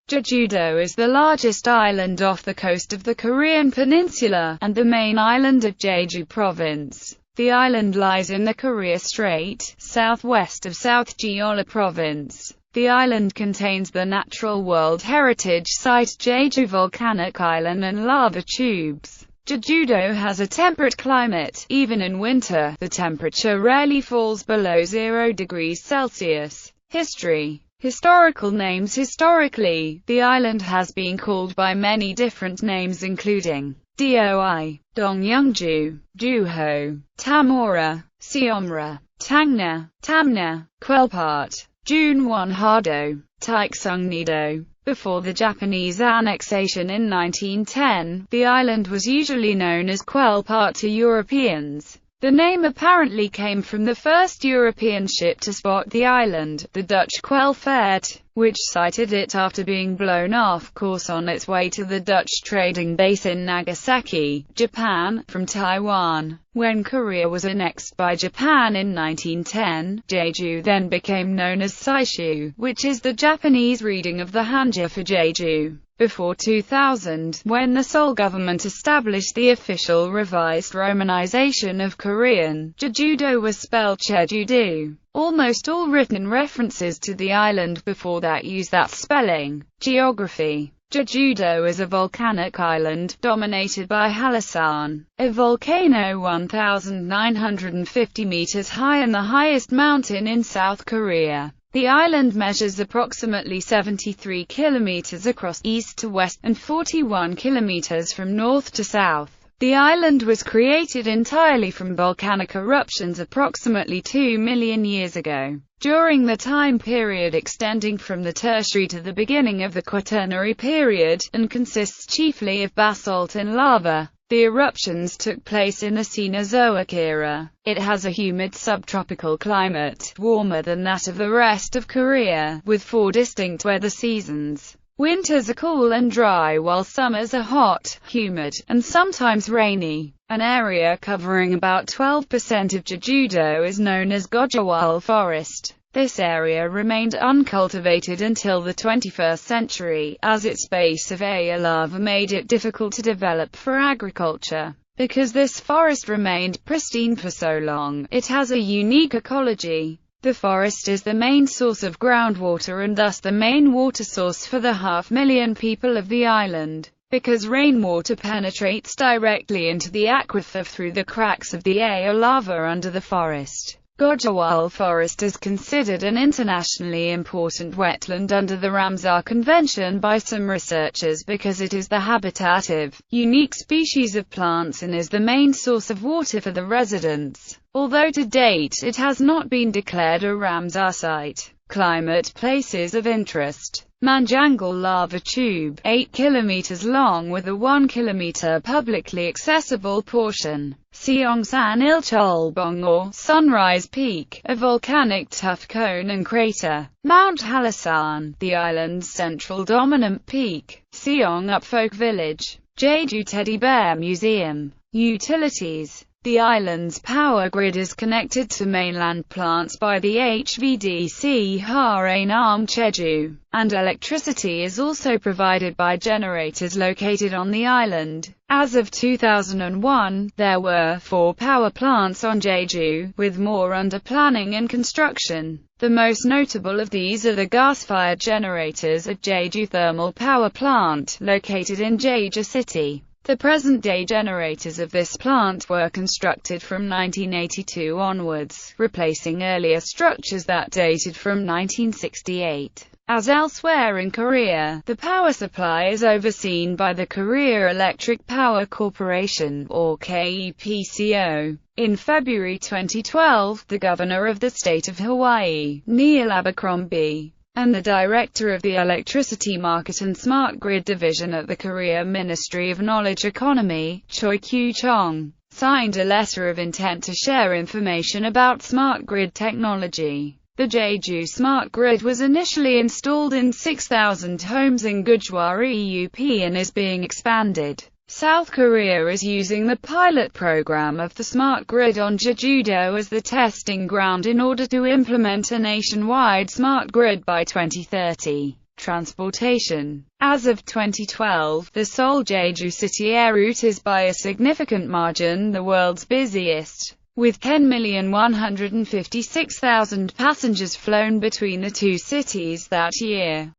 Jejudo is the largest island off the coast of the Korean Peninsula, and the main island of Jeju Province. The island lies in the Korea Strait, southwest of South Jeju Province. The island contains the Natural World Heritage Site Jeju Volcanic Island and lava tubes. Jejudo has a temperate climate. Even in winter, the temperature rarely falls below 0 degrees Celsius. History. Historical names. Historically, the island has been called by many different names including Doi, Dongyeongju, Juho, Tamora, Seomra, Tangna, Tamna, Kwelpart, Junwon-hado, Taeksung-nido. Before the Japanese annexation in 1910, the island was usually known as Kwelpart to Europeans. The name apparently came from the first European ship to spot the island, the Dutch Kwelvaart, which sighted it after being blown off course on its way to the Dutch trading base in Nagasaki, Japan, from Taiwan. When Korea was annexed by Japan in 1910, Jeju then became known as Saishu, which is the Japanese reading of the Hanja for Jeju. Before 2000, when the Seoul government established the official revised romanization of Korean, Jejudo was spelled Jeju-do. Almost all written references to the island before that use that spelling. Geography. Jejudo is a volcanic island, dominated by Halasan, a volcano 1,950 meters high and the highest mountain in South Korea. The island measures approximately 73 kilometers across east to west, and 41 kilometers from north to south. The island was created entirely from volcanic eruptions approximately 2 million years ago. During the time period extending from the Tertiary to the beginning of the Quaternary period, and consists chiefly of basalt and lava, the eruptions took place in the Cenozoic era. It has a humid subtropical climate, warmer than that of the rest of Korea, with 4 distinct weather seasons. Winters are cool and dry while summers are hot, humid, and sometimes rainy. An area covering about 12% of Jejudo is known as Gojawal Forest. This area remained uncultivated until the 21st century, as its base of lava made it difficult to develop for agriculture. Because this forest remained pristine for so long, it has a unique ecology. The forest is the main source of groundwater and thus the main water source for the 500,000 people of the island. Because rainwater penetrates directly into the aquifer through the cracks of the lava under the forest. Gojawal Forest is considered an internationally important wetland under the Ramsar Convention by some researchers because it is the habitat of unique species of plants and is the main source of water for the residents. Although to date it has not been declared a Ramsar site. Climate. Places of interest. Manjangal Lava Tube, 8 kilometers long with a 1 kilometer publicly accessible portion. Seongsan Ilcholbong or Sunrise Peak, a volcanic tuff cone and crater. Mount Halasan, the island's central dominant peak. Seong Upfolk Village. Jeju Teddy Bear Museum. Utilities. The island's power grid is connected to mainland plants by the HVDC Haranam Jeju, and electricity is also provided by generators located on the island. As of 2001, there were 4 power plants on Jeju, with more under planning and construction. The most notable of these are the gas-fired generators at Jeju Thermal Power Plant, located in Jeju City. The present-day generators of this plant were constructed from 1982 onwards, replacing earlier structures that dated from 1968. As elsewhere in Korea, the power supply is overseen by the Korea Electric Power Corporation, or KEPCO. In February 2012, the governor of the state of Hawaii, Neil Abercrombie, and the director of the Electricity Market and Smart Grid Division at the Korea Ministry of Knowledge Economy, Choi Kyu-chong, signed a letter of intent to share information about smart grid technology. The Jeju Smart Grid was initially installed in 6,000 homes in Gujwari UP and is being expanded. South Korea is using the pilot program of the smart grid on Jejudo as the testing ground in order to implement a nationwide smart grid by 2030. Transportation. As of 2012, the Seoul Jeju City Air route is by a significant margin the world's busiest, with 10,156,000 passengers flown between the two cities that year.